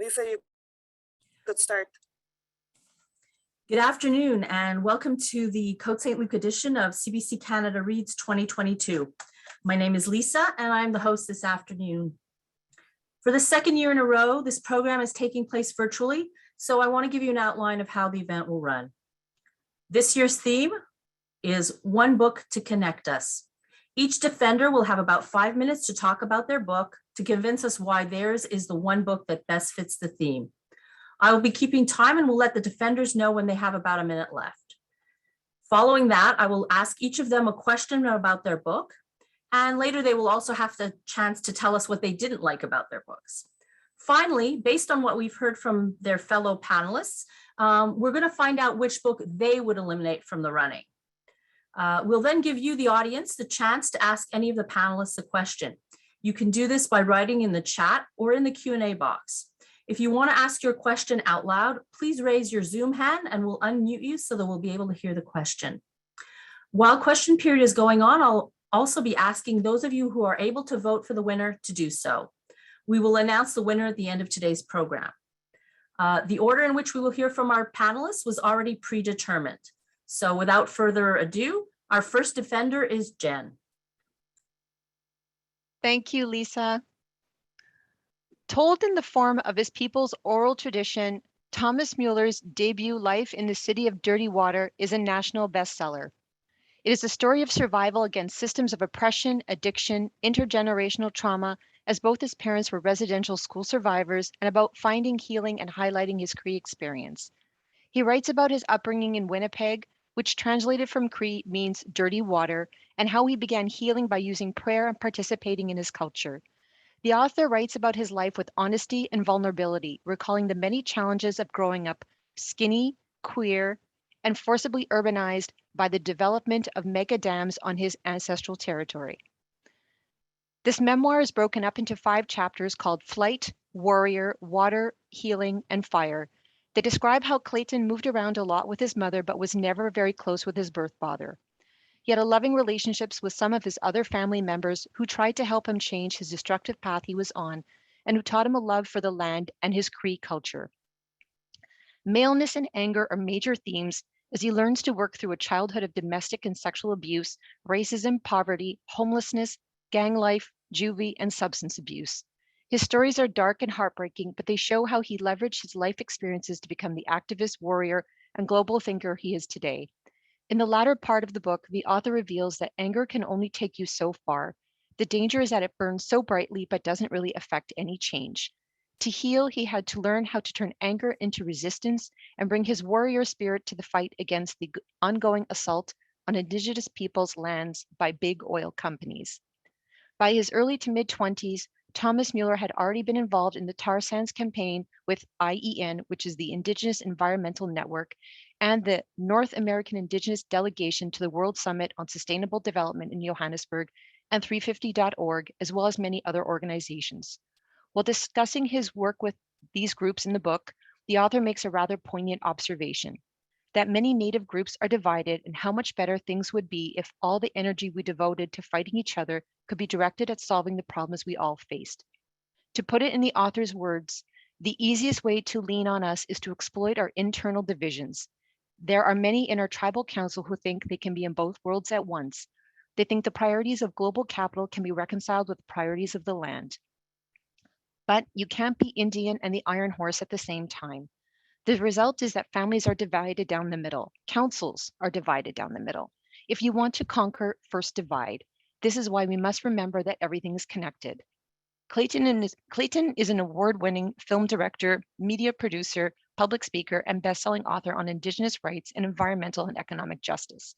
Lisa, you could start. Good afternoon and welcome to the Côte-Saint-Luc edition of CBC Canada Reads 2022. My name is Lisa and I'm the host this afternoon. For the second year in a row, this program is taking place virtually, so I want to give you an outline of how the event will run. This year's theme is One Book to Connect Us. Each defender will have about 5 minutes to talk about their book to convince us why theirs is the one book that best fits the theme. I will be keeping time and will let the defenders know when they have about a minute left. Following that, I will ask each of them a question about their book, and later they will also have the chance to tell us what they didn't like about their books. Finally, based on what we've heard from their fellow panelists, we're going to find out which book they would eliminate from the running. We'll then give you, the audience, the chance to ask any of the panelists a question. You can do this by writing in the chat or in the Q&A box. If you want to ask your question out loud, please raise your Zoom hand and we'll unmute you so that we'll be able to hear the question. While question period is going on, I'll also be asking those of you who are able to vote for the winner to do so. We will announce the winner at the end of today's program. The order in which we will hear from our panelists was already predetermined. So without further ado, our first defender is Jen. Thank you, Lisa. Told in the form of his people's oral tradition, Thomas-Müller's debut Life in the City of Dirty Water is a national bestseller. It is a story of survival against systems of oppression, addiction, intergenerational trauma, as both his parents were residential school survivors, and about finding healing and highlighting his Cree experience. He writes about his upbringing in Winnipeg, which translated from Cree means dirty water, and how he began healing by using prayer and participating in his culture. The author writes about his life with honesty and vulnerability, recalling the many challenges of growing up skinny, queer, and forcibly urbanized by the development of mega dams on his ancestral territory. This memoir is broken up into 5 chapters called Flight, Warrior, Water, Healing, and Fire. They describe how Clayton moved around a lot with his mother, but was never very close with his birth father. He had loving relationships with some of his other family members who tried to help him change his destructive path he was on, and who taught him a love for the land and his Cree culture. Maleness and anger are major themes as he learns to work through a childhood of domestic and sexual abuse, racism, poverty, homelessness, gang life, juvie, and substance abuse. His stories are dark and heartbreaking, but they show how he leveraged his life experiences to become the activist, warrior, and global thinker he is today. In the latter part of the book, the author reveals that anger can only take you so far. The danger is that it burns so brightly but doesn't really affect any change. To heal, he had to learn how to turn anger into resistance and bring his warrior spirit to the fight against the ongoing assault on Indigenous peoples' lands by big oil companies. By his early to mid-20s, Thomas-Müller had already been involved in the tar sands campaign with IEN, which is the Indigenous Environmental Network, and the North American Indigenous Delegation to the World Summit on Sustainable Development in Johannesburg, and 350.org, as well as many other organizations. While discussing his work with these groups in the book, the author makes a rather poignant observation, that many Native groups are divided and how much better things would be if all the energy we devoted to fighting each other could be directed at solving the problems we all faced. To put it in the author's words, the easiest way to lean on us is to exploit our internal divisions. There are many in our tribal council who think they can be in both worlds at once. They think the priorities of global capital can be reconciled with the priorities of the land. But you can't be Indian and the Iron Horse at the same time. The result is that families are divided down the middle. Councils are divided down the middle. If you want to conquer, first divide. This is why we must remember that everything is connected. Clayton is an award-winning film director, media producer, public speaker, and best-selling author on Indigenous rights and environmental and economic justice.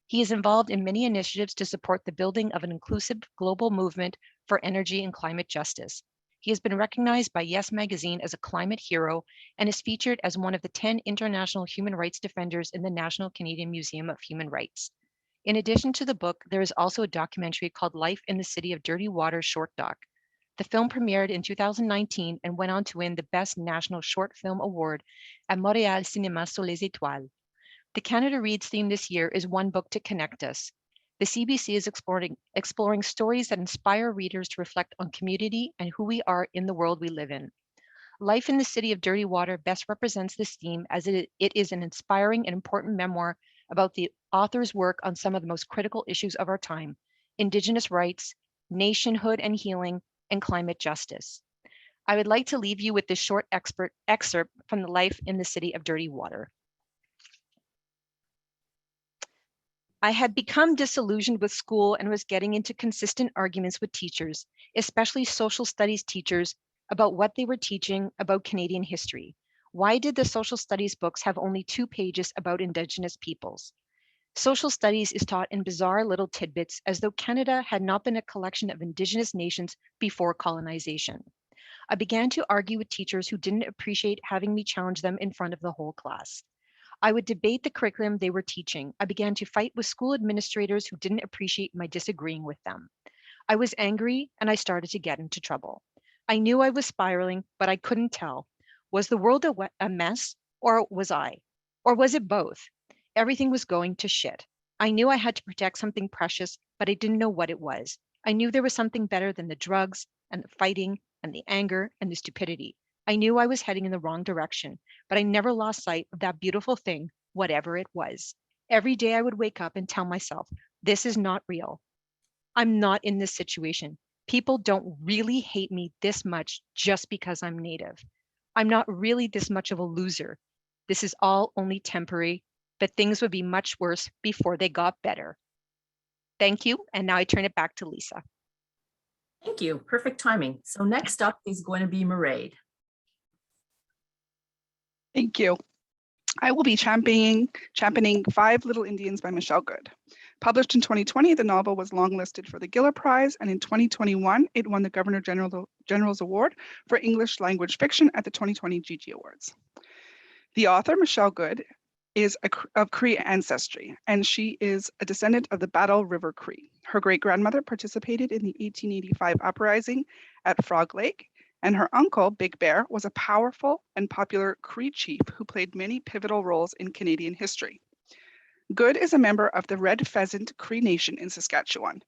He is involved in many initiatives to support the building of an inclusive global movement for energy and climate justice. He has been recognized by Yes Magazine as a climate hero and is featured as one of the 10 international human rights defenders in the National Canadian Museum of Human Rights. In addition to the book, there is also a documentary called Life in the City of Dirty Water short doc. The film premiered in 2019 and went on to win the Best National Short Film Award at Montréal Cinéma Sous les Étoiles. The Canada Reads theme this year is One Book to Connect Us. The CBC is exploring stories that inspire readers to reflect on community and who we are in the world we live in. Life in the City of Dirty Water best represents this theme as it is an inspiring and important memoir about the author's work on some of the most critical issues of our time: Indigenous rights, nationhood and healing, and climate justice. I would like to leave you with this short excerpt from the Life in the City of Dirty Water. I had become disillusioned with school and was getting into consistent arguments with teachers, especially social studies teachers, about what they were teaching about Canadian history. Why did the social studies books have only 2 pages about Indigenous peoples? Social studies is taught in bizarre little tidbits, as though Canada had not been a collection of Indigenous nations before colonization. I began to argue with teachers who didn't appreciate having me challenge them in front of the whole class. I would debate the curriculum they were teaching. I began to fight with school administrators who didn't appreciate my disagreeing with them. I was angry and I started to get into trouble. I knew I was spiraling, but I couldn't tell. Was the world a mess, or was I? Or was it both? Everything was going to shit. I knew I had to protect something precious, but I didn't know what it was. I knew there was something better than the drugs and the fighting and the anger and the stupidity. I knew I was heading in the wrong direction, but I never lost sight of that beautiful thing, whatever it was. Every day I would wake up and tell myself, this is not real. I'm not in this situation. People don't really hate me this much just because I'm Native. I'm not really this much of a loser. This is all only temporary, but things would be much worse before they got better. Thank you. And now I turn it back to Lisa. Thank you. Perfect timing. So next up is going to be Mairead. Thank you. I will be championing 5 Little Indians by Michelle Good. Published in 2020, the novel was longlisted for the Giller Prize, and in 2021, it won the Governor General's Award for English Language Fiction at the 2020 Gigi Awards. The author, Michelle Good, is of Cree ancestry, and she is a descendant of the Battle River Cree. Her great-grandmother participated in the 1885 uprising at Frog Lake, and her uncle, Big Bear, was a powerful and popular Cree chief who played many pivotal roles in Canadian history. Good is a member of the Red Pheasant Cree Nation in Saskatchewan.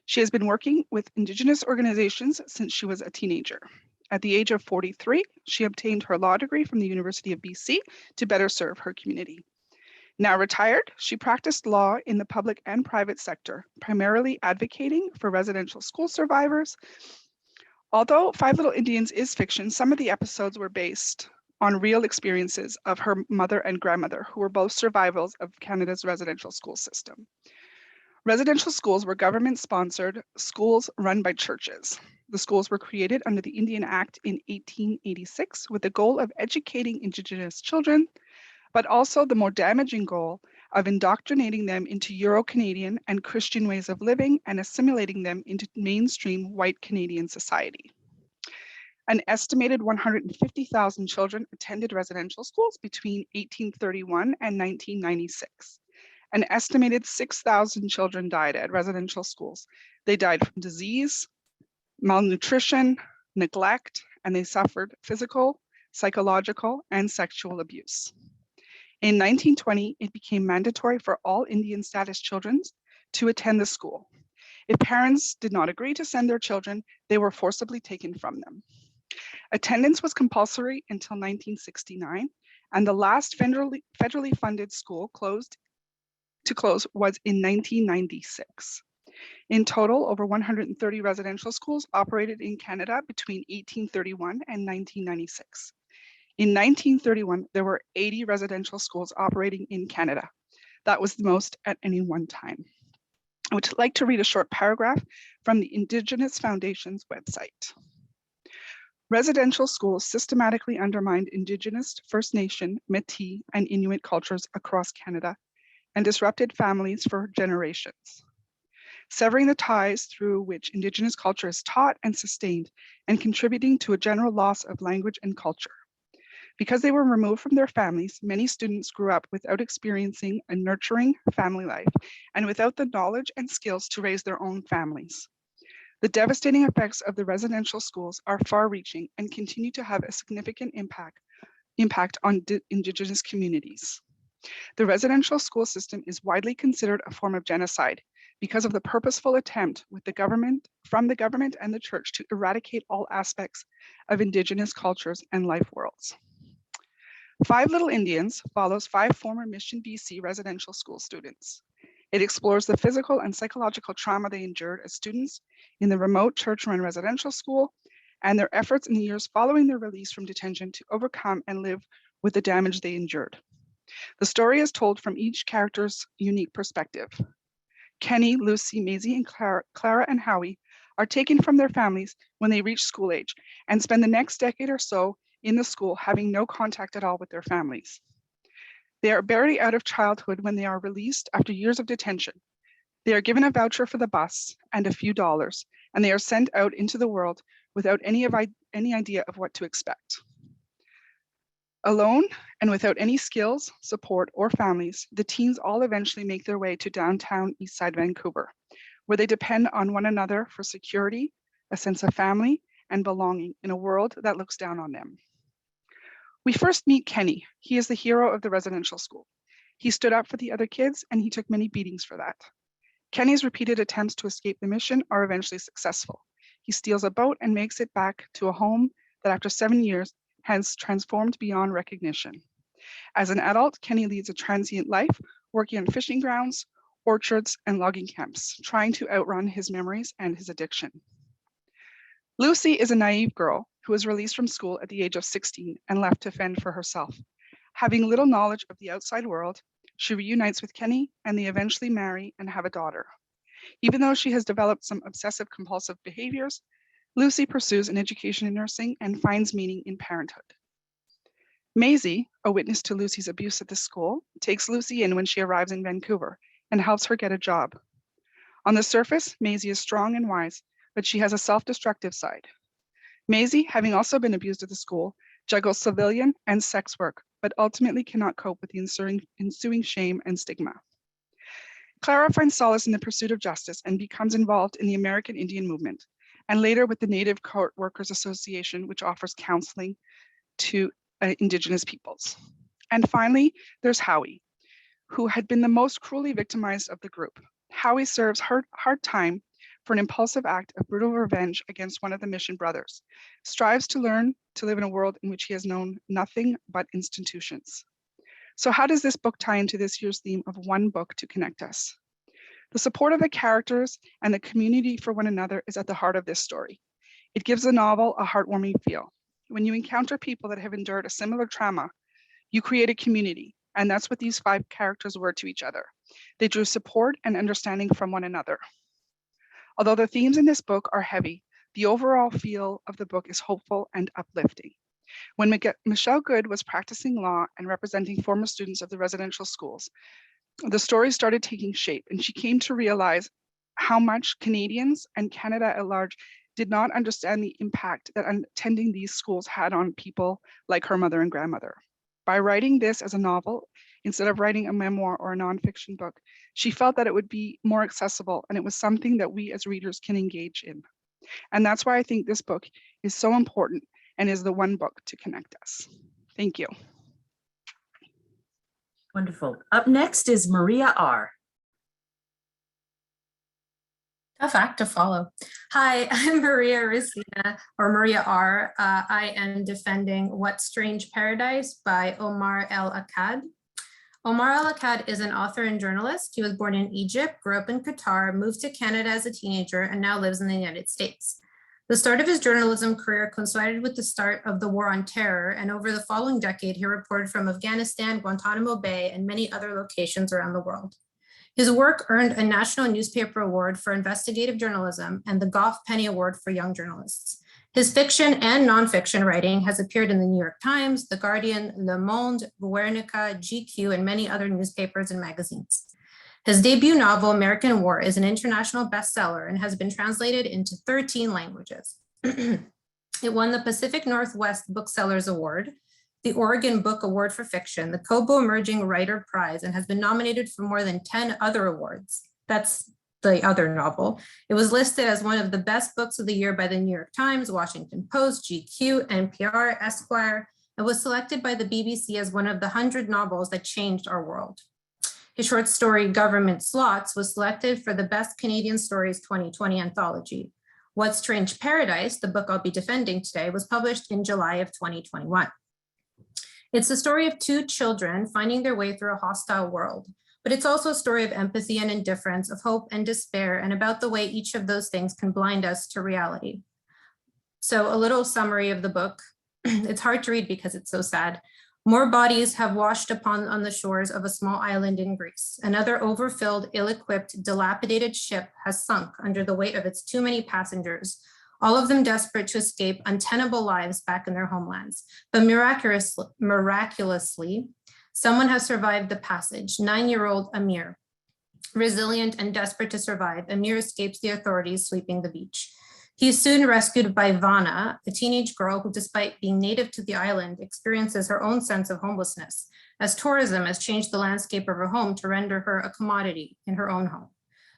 She has been working with Indigenous organizations since she was a teenager. At the age of 43, she obtained her law degree from the University of BC to better serve her community. Now retired, she practiced law in the public and private sector, primarily advocating for residential school survivors. Although 5 Little Indians is fiction, some of the episodes were based on real experiences of her mother and grandmother, who were both survivors of Canada's residential school system. Residential schools were government-sponsored schools run by churches. The schools were created under the Indian Act in 1886 with the goal of educating Indigenous children, but also the more damaging goal of indoctrinating them into Euro-Canadian and Christian ways of living and assimilating them into mainstream white Canadian society. An estimated 150,000 children attended residential schools between 1831 and 1996. An estimated 6,000 children died at residential schools. They died from disease, malnutrition, neglect, and they suffered physical, psychological, and sexual abuse. In 1920, it became mandatory for all Indian status children to attend the school. If parents did not agree to send their children, they were forcibly taken from them. Attendance was compulsory until 1969, and the last federally funded school was in 1996. In total, over 130 residential schools operated in Canada between 1831 and 1996. In 1931, there were 80 residential schools operating in Canada. That was the most at any one time. I would like to read a short paragraph from the Indigenous Foundation's website. Residential schools systematically undermined Indigenous, First Nation, Métis, and Inuit cultures across Canada and disrupted families for generations, severing the ties through which Indigenous culture is taught and sustained and contributing to a general loss of language and culture. Because they were removed from their families, many students grew up without experiencing a nurturing family life and without the knowledge and skills to raise their own families. The devastating effects of the residential schools are far-reaching and continue to have a significant impact on Indigenous communities. The residential school system is widely considered a form of genocide because of the purposeful attempt from the government and the church to eradicate all aspects of Indigenous cultures and life worlds. Five Little Indians follows 5 former Mission BC residential school students. It explores the physical and psychological trauma they endured as students in the remote church-run residential school and their efforts in the years following their release from detention to overcome and live with the damage they endured. The story is told from each character's unique perspective. Kenny, Lucy, Maisie, and Clara and Howie are taken from their families when they reach school age and spend the next decade or so in the school having no contact at all with their families. They are barely out of childhood when they are released after years of detention. They are given a voucher for the bus and a few dollars, and they are sent out into the world without any idea of what to expect. Alone and without any skills, support, or families, the teens all eventually make their way to downtown Eastside Vancouver, where they depend on one another for security, a sense of family, and belonging in a world that looks down on them. We first meet Kenny. He is the hero of the residential school. He stood up for the other kids, and he took many beatings for that. Kenny's repeated attempts to escape the mission are eventually successful. He steals a boat and makes it back to a home that after 7 years has transformed beyond recognition. As an adult, Kenny leads a transient life, working on fishing grounds, orchards, and logging camps, trying to outrun his memories and his addiction. Lucy is a naive girl who was released from school at the age of 16 and left to fend for herself. Having little knowledge of the outside world, she reunites with Kenny and they eventually marry and have a daughter. Even though she has developed some obsessive compulsive behaviors, Lucy pursues an education in nursing and finds meaning in parenthood. Maisie, a witness to Lucy's abuse at the school, takes Lucy in when she arrives in Vancouver and helps her get a job. On the surface, Maisie is strong and wise, but she has a self-destructive side. Maisie, having also been abused at the school, juggles civilian and sex work, but ultimately cannot cope with the ensuing shame and stigma. Clara finds solace in the pursuit of justice and becomes involved in the American Indian movement, and later with the Native Court Workers Association, which offers counseling to Indigenous peoples. And finally, there's Howie, who had been the most cruelly victimized of the group. Howie serves hard time for an impulsive act of brutal revenge against one of the Mission brothers, strives to learn to live in a world in which he has known nothing but institutions. So how does this book tie into this year's theme of one book to connect us? The support of the characters and the community for one another is at the heart of this story. It gives the novel a heartwarming feel. When you encounter people that have endured a similar trauma, you create a community, and that's what these 5 characters were to each other. They drew support and understanding from one another. Although the themes in this book are heavy, the overall feel of the book is hopeful and uplifting. When Michelle Good was practicing law and representing former students of the residential schools, the story started taking shape, and she came to realize how much Canadians and Canada at large did not understand the impact that attending these schools had on people like her mother and grandmother. By writing this as a novel, instead of writing a memoir or a nonfiction book, she felt that it would be more accessible and it was something that we as readers can engage in. And that's why I think this book is so important and is the one book to connect us. Thank you. Wonderful. Up next is Maria R. Tough act to follow. Hi, I'm Maria Racina, or Maria R. I am defending What Strange Paradise by Omar El Akkad. Omar El Akkad is an author and journalist. He was born in Egypt, grew up in Qatar, moved to Canada as a teenager, and now lives in the United States. The start of his journalism career coincided with the start of the War on Terror, and over the following decade, he reported from Afghanistan, Guantanamo Bay, and many other locations around the world. His work earned a National Newspaper Award for Investigative Journalism and the Goff Penny Award for Young Journalists. His fiction and nonfiction writing has appeared in the New York Times, The Guardian, Le Monde, Guernica, GQ, and many other newspapers and magazines. His debut novel, American War, is an international bestseller and has been translated into 13 languages. It won the Pacific Northwest Booksellers Award, the Oregon Book Award for Fiction, the Kobo Emerging Writer Prize, and has been nominated for more than 10 other awards. That's the other novel. It was listed as one of the best books of the year by the New York Times, Washington Post, GQ, NPR, Esquire, and was selected by the BBC as one of the 100 novels that changed our world. His short story, Government Slots, was selected for the Best Canadian Stories 2020 anthology. What Strange Paradise, the book I'll be defending today, was published in July of 2021. It's the story of two children finding their way through a hostile world, but it's also a story of empathy and indifference, of hope and despair, and about the way each of those things can blind us to reality. So a little summary of the book. It's hard to read because it's so sad. More bodies have washed on the shores of a small island in Greece. Another overfilled, ill-equipped, dilapidated ship has sunk under the weight of its too many passengers, all of them desperate to escape untenable lives back in their homelands. But miraculously, someone has survived the passage, 9-year-old Amir. Resilient and desperate to survive, Amir escapes the authorities sweeping the beach. He is soon rescued by Vanna, a teenage girl who, despite being native to the island, experiences her own sense of homelessness, as tourism has changed the landscape of her home to render her a commodity in her own home.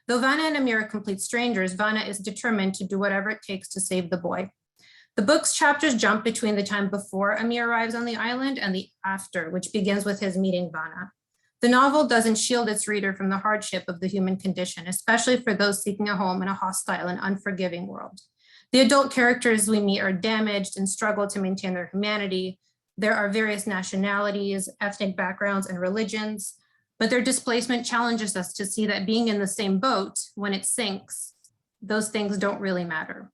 Though Vanna and Amir are complete strangers, Vanna is determined to do whatever it takes to save the boy. The book's chapters jump between the time before Amir arrives on the island and the after, which begins with his meeting Vanna. The novel doesn't shield its reader from the hardship of the human condition, especially for those seeking a home in a hostile and unforgiving world. The adult characters we meet are damaged and struggle to maintain their humanity. There are various nationalities, ethnic backgrounds, and religions, but their displacement challenges us to see that being in the same boat, when it sinks, those things don't really matter.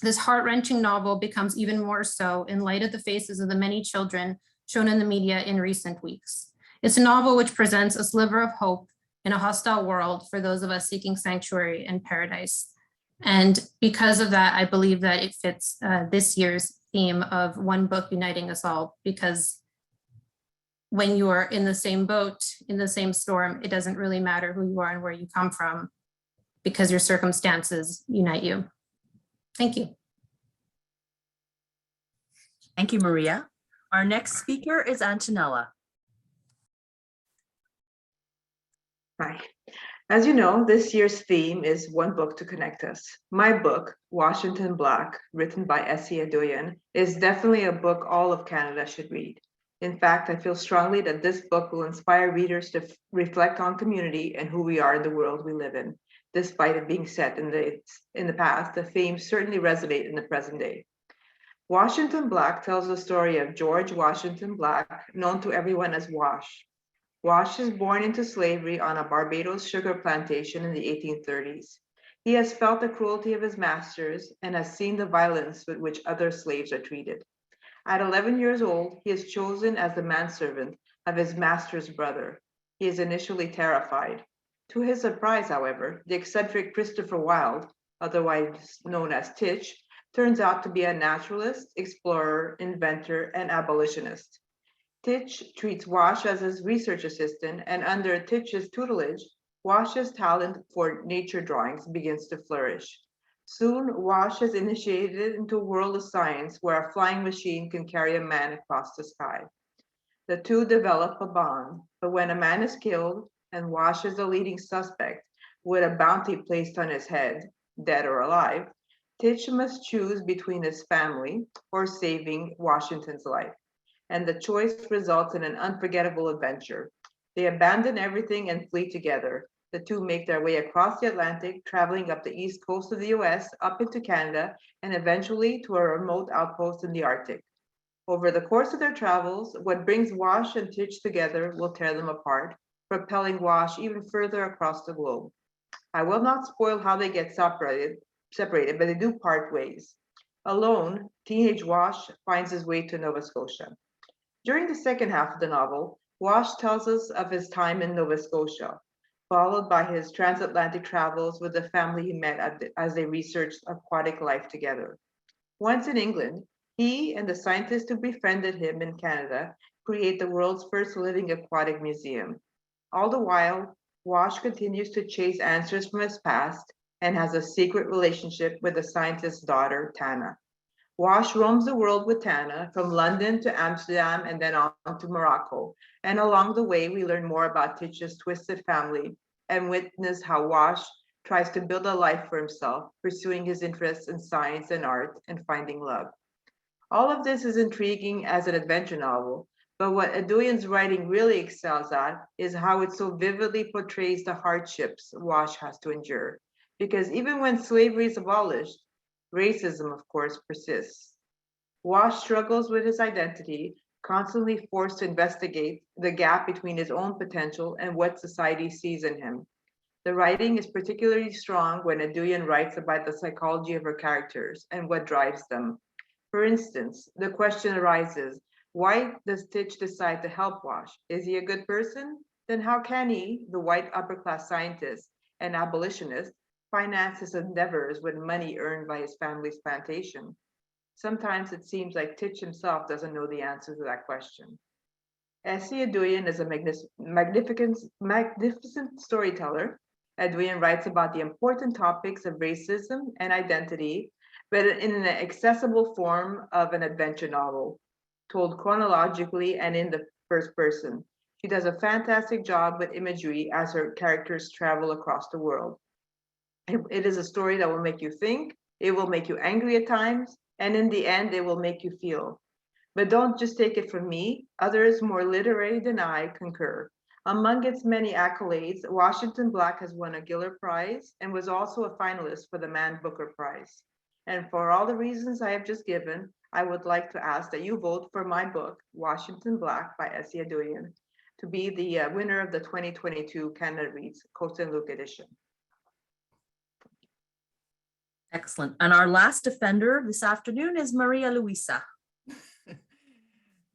This heart-wrenching novel becomes even more so in light of the faces of the many children shown in the media in recent weeks. It's a novel which presents a sliver of hope in a hostile world for those of us seeking sanctuary and paradise. And because of that, I believe that it fits this year's theme of one book uniting us all, because when you are in the same boat, in the same storm, it doesn't really matter who you are and where you come from, because your circumstances unite you. Thank you. Thank you, Maria. Our next speaker is Antonella. Hi. As you know, this year's theme is one book to connect us. My book, Washington Black, written by S.E. Edugyan, is definitely a book all of Canada should read. In fact, I feel strongly that this book will inspire readers to reflect on community and who we are in the world we live in. Despite it being set in the past, the themes certainly resonate in the present day. Washington Black tells the story of George Washington Black, known to everyone as Wash. Wash is born into slavery on a Barbados sugar plantation in the 1830s. He has felt the cruelty of his masters and has seen the violence with which other slaves are treated. At 11 years old, he is chosen as the manservant of his master's brother. He is initially terrified. To his surprise, however, the eccentric Christopher Wilde, otherwise known as Titch, turns out to be a naturalist, explorer, inventor, and abolitionist. Titch treats Wash as his research assistant, and under Titch's tutelage, Wash's talent for nature drawings begins to flourish. Soon, Wash is initiated into a world of science where a flying machine can carry a man across the sky. The two develop a bond, but when a man is killed and Wash is the leading suspect with a bounty placed on his head, dead or alive, Titch must choose between his family or saving Washington's life. And the choice results in an unforgettable adventure. They abandon everything and flee together. The two make their way across the Atlantic, traveling up the east coast of the US, up into Canada, and eventually to a remote outpost in the Arctic. Over the course of their travels, what brings Wash and Titch together will tear them apart, propelling Wash even further across the globe. I will not spoil how they get separated, but they do part ways. Alone, teenage Wash finds his way to Nova Scotia. During the second half of the novel, Wash tells us of his time in Nova Scotia, followed by his transatlantic travels with the family he met as they researched aquatic life together. Once in England, he and the scientists who befriended him in Canada create the world's first living aquatic museum. All the while, Wash continues to chase answers from his past and has a secret relationship with the scientist's daughter, Tana. Wash roams the world with Tana, from London to Amsterdam and then on to Morocco. And along the way, we learn more about Titch's twisted family and witness how Wash tries to build a life for himself, pursuing his interests in science and art and finding love. All of this is intriguing as an adventure novel, But what Edugyan's writing really excels at is how it so vividly portrays the hardships Wash has to endure. Because even when slavery is abolished, racism, of course, persists. Wash struggles with his identity, constantly forced to investigate the gap between his own potential and what society sees in him. The writing is particularly strong when Edugyan writes about the psychology of her characters and what drives them. For instance, the question arises, why does Titch decide to help Wash? Is he a good person? Then how can he, the white upper-class scientist and abolitionist, finance his endeavors with money earned by his family's plantation? Sometimes it seems like Titch himself doesn't know the answer to that question. S.C. Edugyan is a magnificent storyteller. Edugyan writes about the important topics of racism and identity, but in an accessible form of an adventure novel, told chronologically and in the first person. She does a fantastic job with imagery as her characters travel across the world. It is a story that will make you think, it will make you angry at times, and in the end, it will make you feel. But don't just take it from me, others more literary than I concur. Among its many accolades, Washington Black has won a Giller Prize and was also a finalist for the Man Booker Prize. And for all the reasons I have just given, I would like to ask that you vote for my book, Washington Black by S.C. Edugyan, to be the winner of the 2022 Canada Reads Côte-saint-Luc edition. Excellent. And our last offender this afternoon is Maria Luisa.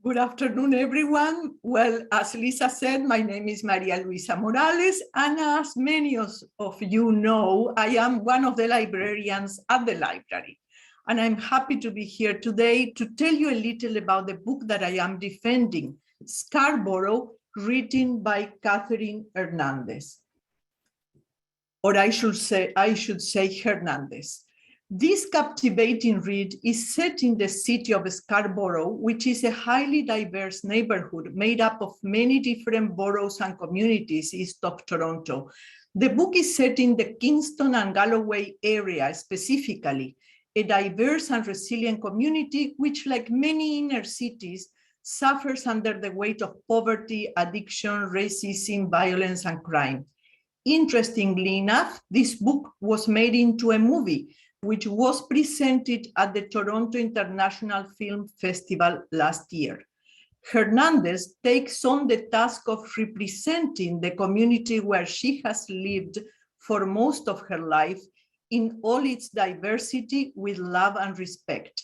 Good afternoon, everyone. Well, as Lisa said, my name is Maria Luisa Morales, and as many of you know, I am one of the librarians at the library. And I'm happy to be here today to tell you a little about the book that I am defending, Scarborough, written by Katherine Hernandez. Or I should say Hernandez. This captivating read is set in the city of Scarborough, which is a highly diverse neighborhood made up of many different boroughs and communities east of Toronto. The book is set in the Kingston and Galloway area specifically, a diverse and resilient community which, like many inner cities, suffers under the weight of poverty, addiction, racism, violence, and crime. Interestingly enough, this book was made into a movie, which was presented at the Toronto International Film Festival last year. Hernandez takes on the task of representing the community where she has lived for most of her life in all its diversity with love and respect.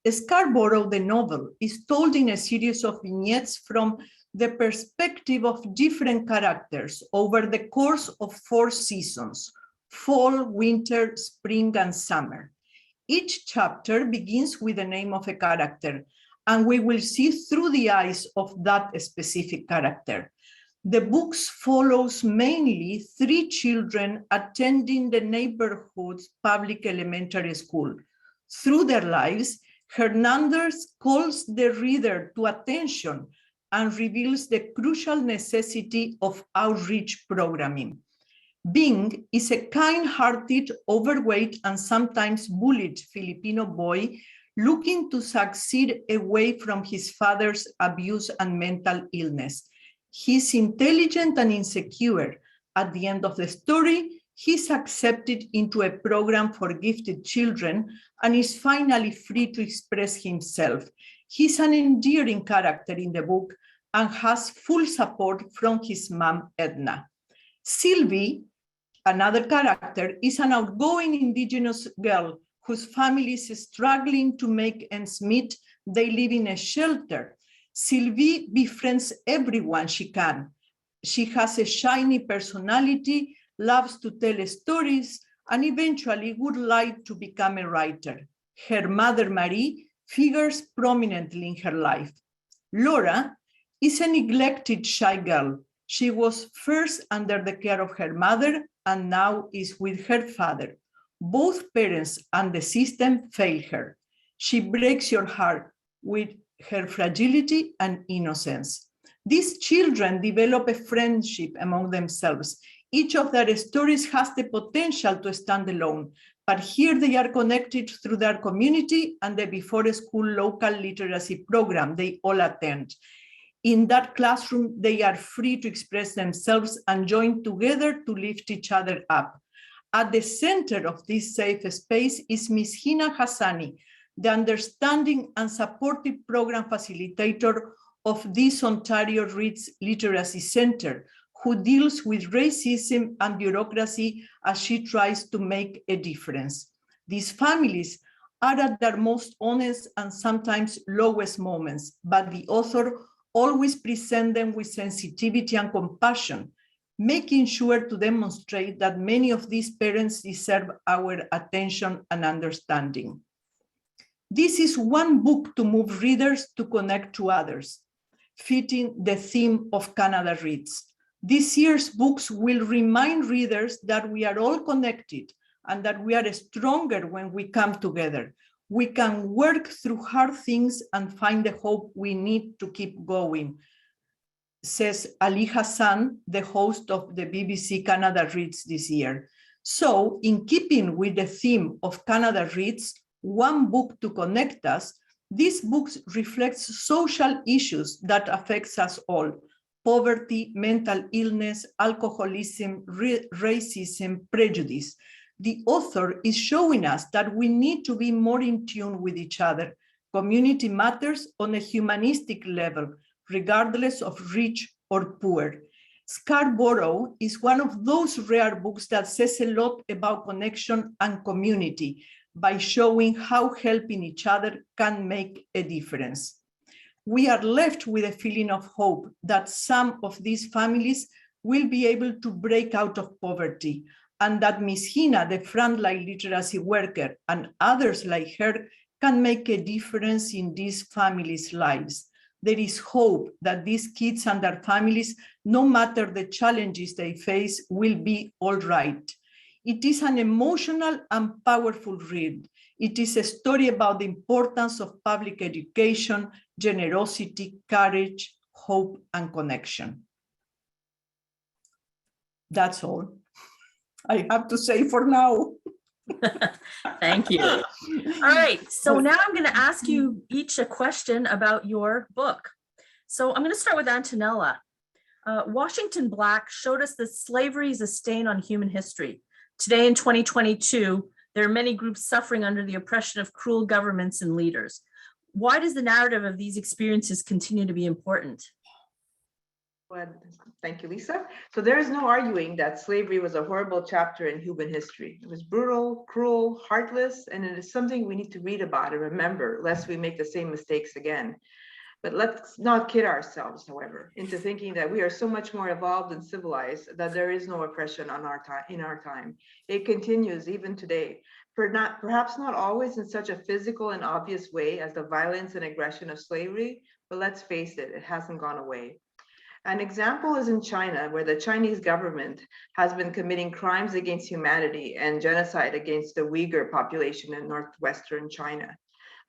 Scarborough, the novel, is told in a series of vignettes from the perspective of different characters over the course of 4 seasons: fall, winter, spring, and summer. Each chapter begins with the name of a character, and we will see through the eyes of that specific character. The book follows mainly 3 children attending the neighborhood's public elementary school. Through their lives, Hernandez calls the reader to attention and reveals the crucial necessity of outreach programming. Bing is a kind-hearted, overweight, and sometimes bullied Filipino boy looking to succeed away from his father's abuse and mental illness. He's intelligent and insecure. At the end of the story, he's accepted into a program for gifted children and is finally free to express himself. He's an endearing character in the book and has full support from his mom, Edna. Sylvie, another character, is an outgoing Indigenous girl whose family is struggling to make ends meet. They live in a shelter. Sylvie befriends everyone she can. She has a shiny personality, loves to tell stories, and eventually would like to become a writer. Her mother, Marie, figures prominently in her life. Laura is a neglected, shy girl. She was first under the care of her mother and now is with her father. Both parents and the system fail her. She breaks your heart with her fragility and innocence. These children develop a friendship among themselves. Each of their stories has the potential to stand alone, but here they are connected through their community and the before-school local literacy program they all attend. In that classroom, they are free to express themselves and join together to lift each other up. At the center of this safe space is Ms. Hina Hassani, the Understanding and Supportive Program Facilitator of this Ontario Reads Literacy Center, who deals with racism and bureaucracy as she tries to make a difference. These families are at their most honest and sometimes lowest moments, but the author always presents them with sensitivity and compassion, making sure to demonstrate that many of these parents deserve our attention and understanding. This is one book to move readers to connect to others, fitting the theme of Canada Reads. This year's books will remind readers that we are all connected and that we are stronger when we come together. We can work through hard things and find the hope we need to keep going, says Ali Hassan, the host of the BBC Canada Reads this year. So, in keeping with the theme of Canada Reads, one book to connect us, this book reflects social issues that affects us all: poverty, mental illness, alcoholism, racism, prejudice. The author is showing us that we need to be more in tune with each other. Community matters on a humanistic level, regardless of rich or poor. Scarborough is one of those rare books that says a lot about connection and community by showing how helping each other can make a difference. We are left with a feeling of hope that some of these families will be able to break out of poverty, and that Ms. Hina, the frontline literacy worker, and others like her can make a difference in these families' lives. There is hope that these kids and their families, no matter the challenges they face, will be all right. It is an emotional and powerful read. It is a story about the importance of public education, generosity, courage, hope, and connection. That's all I have to say for now. Thank you. All right, so now I'm going to ask you each a question about your book. So I'm going to start with Antonella. Washington Black showed us that slavery is a stain on human history. Today in 2022, there are many groups suffering under the oppression of cruel governments and leaders. Why does the narrative of these experiences continue to be important? Well, thank you, Lisa. So there is no arguing that slavery was a horrible chapter in human history. It was brutal, cruel, heartless, and it is something we need to read about and remember, lest we make the same mistakes again. But let's not kid ourselves, however, into thinking that we are so much more evolved and civilized that there is no oppression in our time. It continues even today, perhaps not always in such a physical and obvious way as the violence and aggression of slavery, but let's face it, it hasn't gone away. An example is in China, where the Chinese government has been committing crimes against humanity and genocide against the Uyghur population in northwestern China.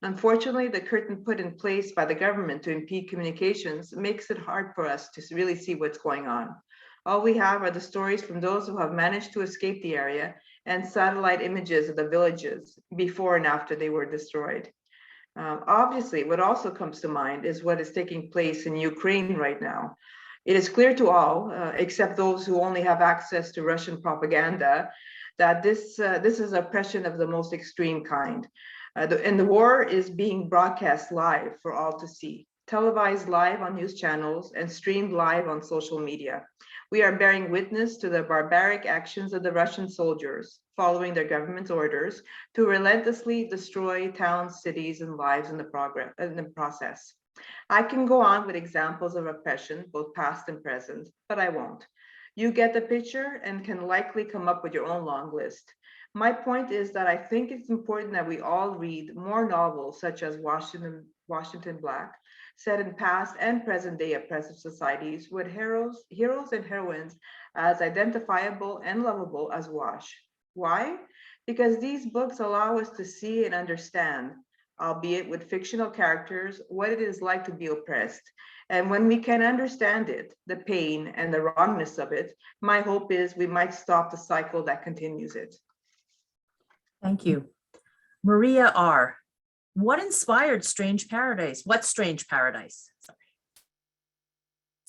Unfortunately, the curtain put in place by the government to impede communications makes it hard for us to really see what's going on. All we have are the stories from those who have managed to escape the area and satellite images of the villages before and after they were destroyed. Obviously, what also comes to mind is what is taking place in Ukraine right now. It is clear to all, except those who only have access to Russian propaganda, that this is oppression of the most extreme kind. And the war is being broadcast live for all to see, televised live on news channels and streamed live on social media. We are bearing witness to the barbaric actions of the Russian soldiers, following their government's orders to relentlessly destroy towns, cities, and lives in the process. I can go on with examples of oppression, both past and present, but I won't. You get the picture and can likely come up with your own long list. My point is that I think it's important that we all read more novels such as Washington Black, set in past and present day oppressive societies with heroes and heroines as identifiable and lovable as Wash. Why? Because these books allow us to see and understand, albeit with fictional characters, what it is like to be oppressed. And when we can understand it, the pain and the wrongness of it, my hope is we might stop the cycle that continues it. Thank you. Maria R. What inspired Strange Paradise? What Strange Paradise? Sorry.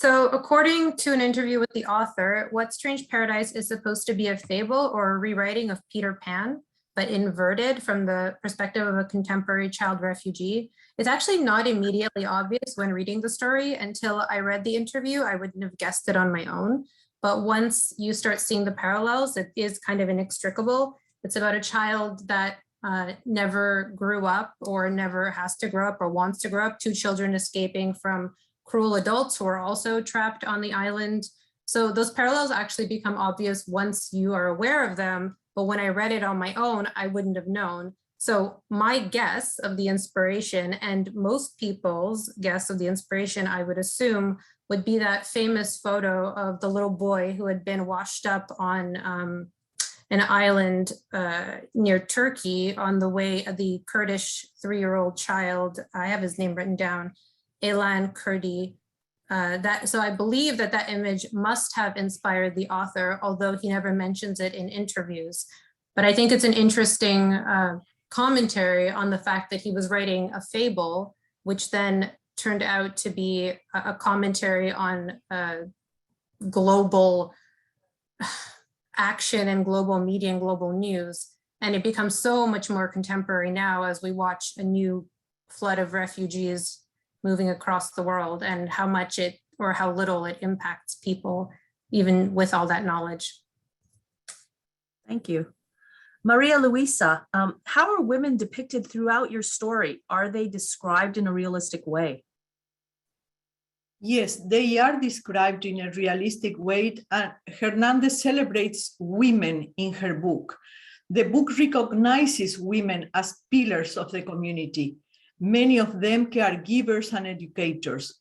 So according to an interview with the author, What Strange Paradise is supposed to be a fable or a rewriting of Peter Pan, but inverted from the perspective of a contemporary child refugee. It's actually not immediately obvious when reading the story. Until I read the interview, I wouldn't have guessed it on my own. But once you start seeing the parallels, it is kind of inextricable. It's about a child that never grew up or never has to grow up or wants to grow up, two children escaping from cruel adults who are also trapped on the island. So those parallels actually become obvious once you are aware of them. But when I read it on my own, I wouldn't have known. So my guess of the inspiration, and most people's guess of the inspiration, I would assume, would be that famous photo of the little boy who had been washed up on an island near Turkey on the way of the Kurdish 3-year-old child. I have his name written down, Elan Kurdi. So I believe that that image must have inspired the author, although he never mentions it in interviews. But I think it's an interesting commentary on the fact that he was writing a fable, which then turned out to be a commentary on global action and global media and global news. And it becomes so much more contemporary now as we watch a new flood of refugees moving across the world, and how much it or how little it impacts people, even with all that knowledge. Thank you. Maria Luisa, how are women depicted throughout your story? Are they described in a realistic way? Yes, they are described in a realistic way, and Hernandez celebrates women in her book. The book recognizes women as pillars of the community, many of them caregivers and educators.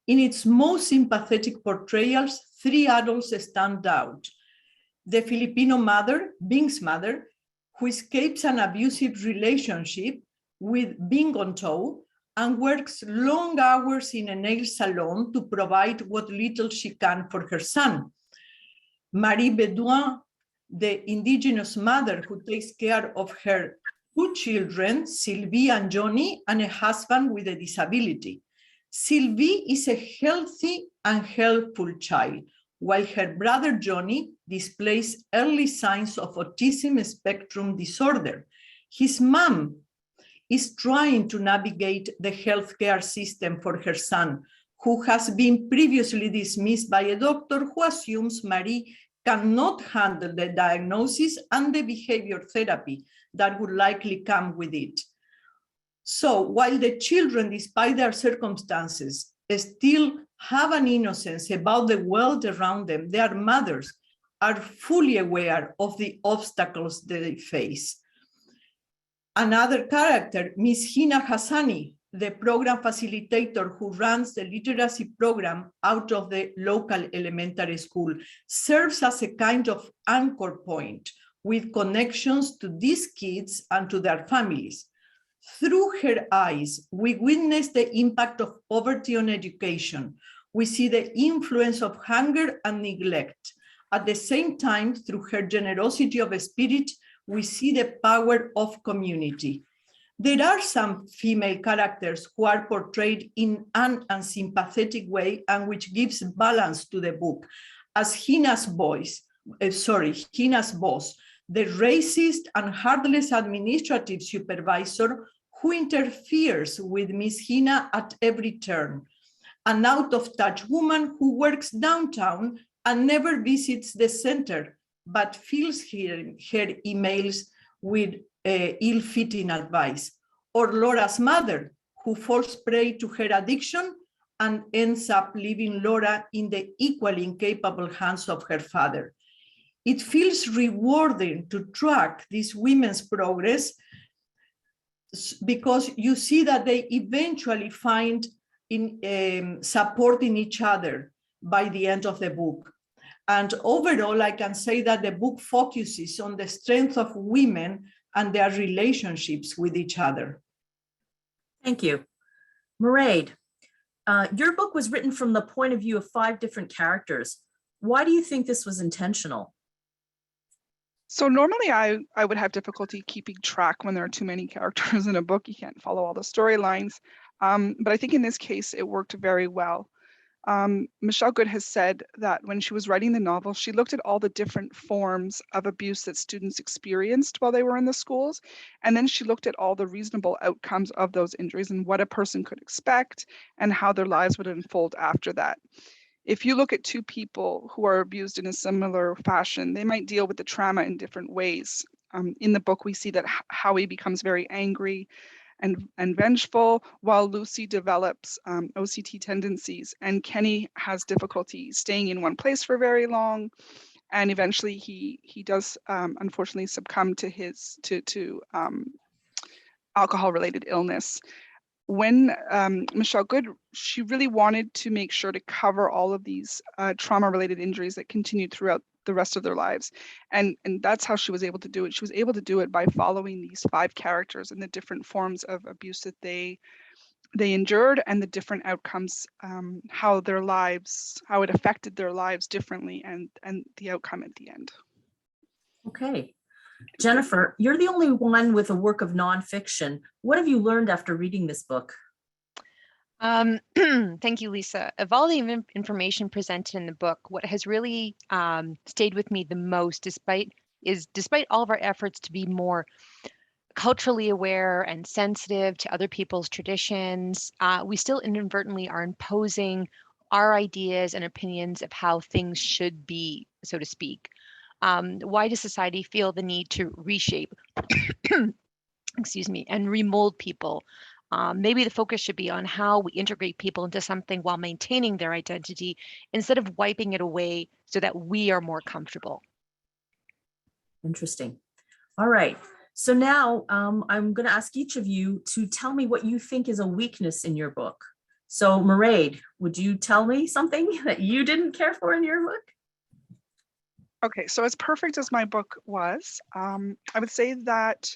In its most sympathetic portrayals, 3 adults stand out. The Filipino mother, Bing's mother, who escapes an abusive relationship with Bing on tow and works long hours in a nail salon to provide what little she can for her son. Marie Bedouin, the indigenous mother who takes care of her 2 children, Sylvie and Johnny, and a husband with a disability. Sylvie is a healthy and helpful child, while her brother Johnny displays early signs of autism spectrum disorder. His mom is trying to navigate the healthcare system for her son, who has been previously dismissed by a doctor who assumes Marie cannot handle the diagnosis and the behavior therapy that would likely come with it. So while the children, despite their circumstances, still have an innocence about the world around them, their mothers are fully aware of the obstacles they face. Another character, Miss Hina Hassani, the program facilitator who runs the literacy program out of the local elementary school, serves as a kind of anchor point with connections to these kids and to their families. Through her eyes, we witness the impact of poverty on education. We see the influence of hunger and neglect. At the same time, through her generosity of spirit, we see the power of community. There are some female characters who are portrayed in an unsympathetic way and which gives balance to the book, as Hina's boss, the racist and heartless administrative supervisor who interferes with Miss Hina at every turn, an out-of-touch woman who works downtown and never visits the center, but fills her emails with ill-fitting advice, or Laura's mother, who falls prey to her addiction and ends up leaving Laura in the equally incapable hands of her father. It feels rewarding to track these women's progress because you see that they eventually find supporting each other by the end of the book. And overall, I can say that the book focuses on the strength of women and their relationships with each other. Thank you. Mairead, your book was written from the point of view of 5 different characters. Why do you think this was intentional? So normally I would have difficulty keeping track when there are too many characters in a book. You can't follow all the storylines. But I think in this case, it worked very well. Michelle Good has said that when she was writing the novel, she looked at all the different forms of abuse that students experienced while they were in the schools. And then she looked at all the reasonable outcomes of those injuries and what a person could expect and how their lives would unfold after that. If you look at two people who are abused in a similar fashion, they might deal with the trauma in different ways. In the book, we see that Howie becomes very angry and vengeful, while Lucy develops OCT tendencies, and Kenny has difficulty staying in one place for very long, and eventually he does unfortunately succumb to his alcohol-related illness. When Michelle Good, she really wanted to make sure to cover all of these trauma-related injuries that continued throughout the rest of their lives. And that's how she was able to do it. She was able to do it by following these 5 characters and the different forms of abuse that they endured and the different outcomes, how it affected their lives differently and the outcome at the end. Okay. Jennifer, you're the only one with a work of nonfiction. What have you learned after reading this book? Thank you, Lisa. Of all the information presented in the book, what has really stayed with me the most, despite all of our efforts to be more culturally aware and sensitive to other people's traditions, we still inadvertently are imposing our ideas and opinions of how things should be, so to speak. Why does society feel the need to reshape, excuse me, and remold people? Maybe the focus should be on how we integrate people into something while maintaining their identity instead of wiping it away so that we are more comfortable. Interesting. All right. So now I'm going to ask each of you to tell me what you think is a weakness in your book. So Mairead, would you tell me something that you didn't care for in your book? Okay, so as perfect as my book was, I would say that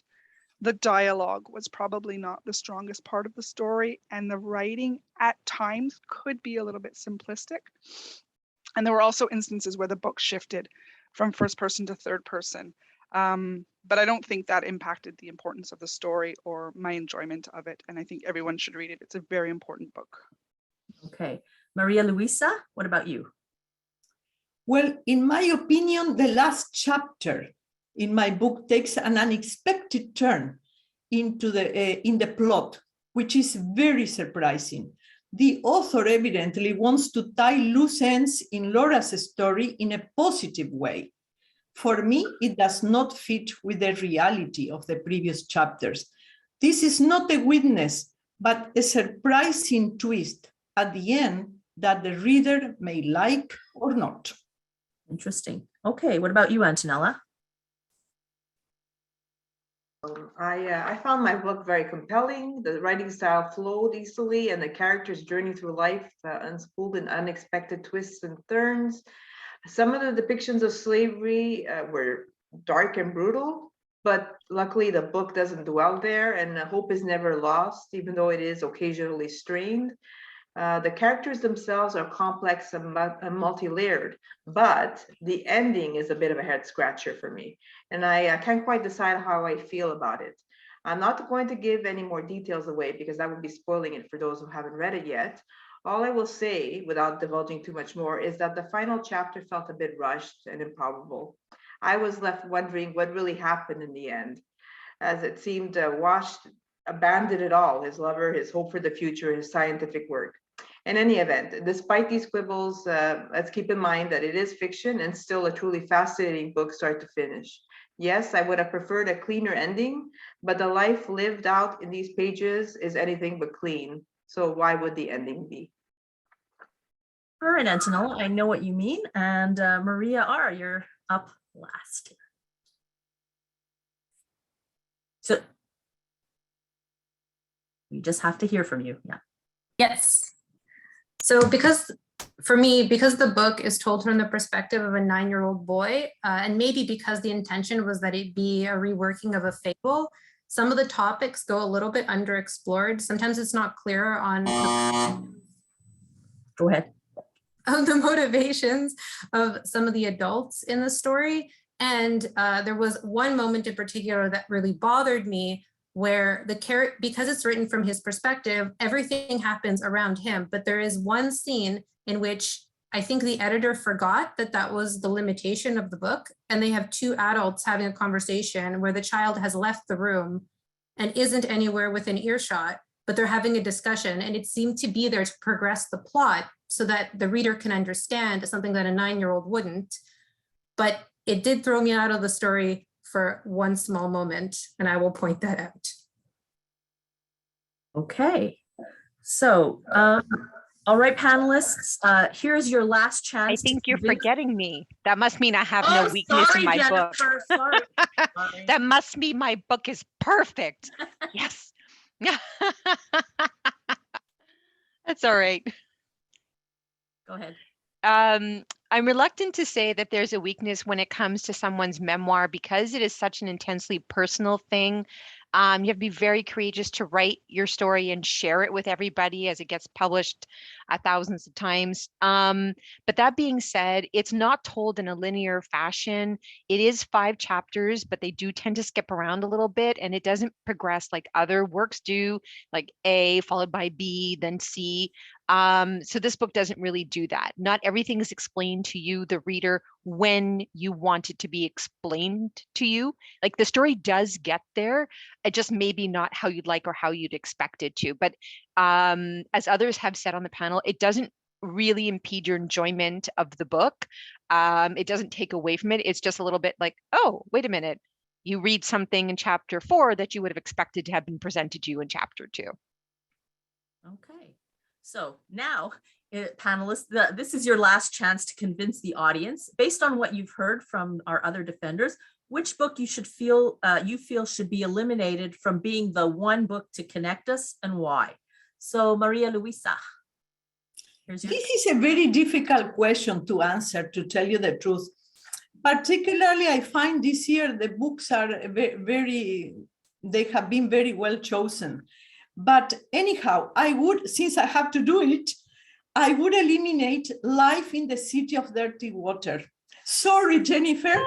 the dialogue was probably not the strongest part of the story, and the writing at times could be a little bit simplistic. And there were also instances where the book shifted from first person to third person. But I don't think that impacted the importance of the story or my enjoyment of it. And I think everyone should read it. It's a very important book. Okay. Maria Luisa, what about you? Well, in my opinion, the last chapter in my book takes an unexpected turn in the plot, which is very surprising. The author evidently wants to tie loose ends in Laura's story in a positive way. For me, it does not fit with the reality of the previous chapters. This is not a weakness, but a surprising twist at the end that the reader may like or not. Interesting. Okay, what about you, Antonella? I found my book very compelling. The writing style flowed easily, and the characters' journey through life unspooled in unexpected twists and turns. Some of the depictions of slavery were dark and brutal, but luckily the book doesn't dwell there, and hope is never lost, even though it is occasionally strained. The characters themselves are complex and multi-layered, but the ending is a bit of a head scratcher for me, and I can't quite decide how I feel about it. I'm not going to give any more details away because that would be spoiling it for those who haven't read it yet. All I will say, without divulging too much more, is that the final chapter felt a bit rushed and improbable. I was left wondering what really happened in the end, as it seemed Wash abandoned it all: his lover, his hope for the future, his scientific work. In any event, despite these quibbles, let's keep in mind that it is fiction and still a truly fascinating book start to finish. Yes, I would have preferred a cleaner ending, but the life lived out in these pages is anything but clean. So why would the ending be? All right, Antonella, I know what you mean. And Maria R., you're up last. So we just have to hear from you. Yeah. Yes. So because the book is told from the perspective of a 9-year-old boy, and maybe because the intention was that it be a reworking of a fable, some of the topics go a little bit underexplored. Sometimes it's not clear on Go ahead. of the motivations of some of the adults in the story. And there was one moment in particular that really bothered me where because it's written from his perspective, everything happens around him. But there is one scene in which I think the editor forgot that that was the limitation of the book. And they have two adults having a conversation where the child has left the room and isn't anywhere within earshot, but they're having a discussion, and it seemed to be there to progress the plot so that the reader can understand something that a 9-year-old wouldn't. But it did throw me out of the story for one small moment, and I will point that out. Okay, so, all right, panelists, here's your last chance. I think you're forgetting me. That must mean I have no weakness in my book. Sorry. That must mean my book is perfect. Yes. That's all right. Go ahead. I'm reluctant to say that there's a weakness when it comes to someone's memoir because it is such an intensely personal thing. You have to be very courageous to write your story and share it with everybody as it gets published thousands of times. But that being said, it's not told in a linear fashion. It is 5 chapters, but they do tend to skip around a little bit, and it doesn't progress like other works do, like A followed by B, then C. So this book doesn't really do that. Not everything is explained to you, the reader, when you want it to be explained to you. Like the story does get there, it just maybe not how you'd like or how you'd expect it to. But as others have said on the panel, it doesn't really impede your enjoyment of the book. It doesn't take away from it. It's just a little bit like, oh, wait a minute. You read something in chapter 4 that you would have expected to have been presented to you in chapter 2. Okay, so now, panelists, this is your last chance to convince the audience, based on what you've heard from our other defenders, which book you feel should be eliminated from being the one book to connect us, and why. So Maria Luisa. This is a very difficult question to answer, to tell you the truth. Particularly, I find this year the books are they have been very well chosen. But anyhow, I would, since I have to do it, I would eliminate Life in the City of Dirty Water. Sorry, Jennifer,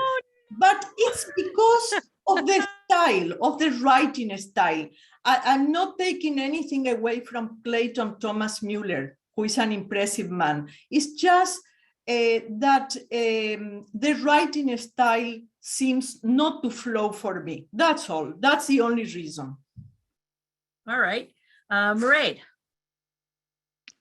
but it's because of the style, of the writing style. I'm not taking anything away from Clayton Thomas-Müller, who is an impressive man. It's just that the writing style seems not to flow for me. That's all. That's the only reason. All right, Mairead.